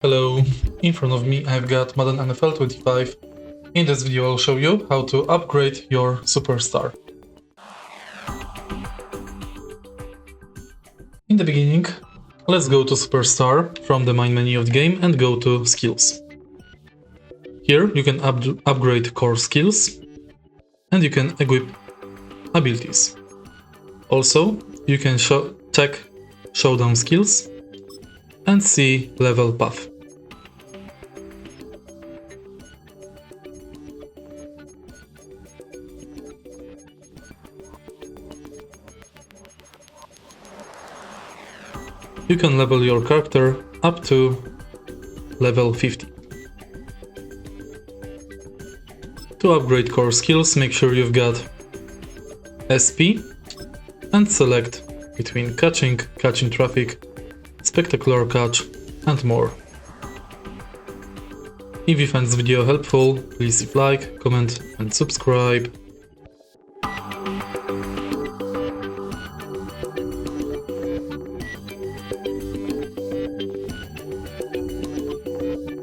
Hello, in front of me I've got Madden NFL 25. In this video I'll show you how to upgrade your superstar. In the beginning, let's go to superstar from the main menu of the game and go to skills. Here you can upgrade core skills and you can equip abilities. Also, you can check showdown skills and see level path. You can level your character up to level 50. To upgrade core skills, make sure you've got SP and select between catching traffic, spectacular catch and more. If you find this video helpful, please leave like, comment and subscribe.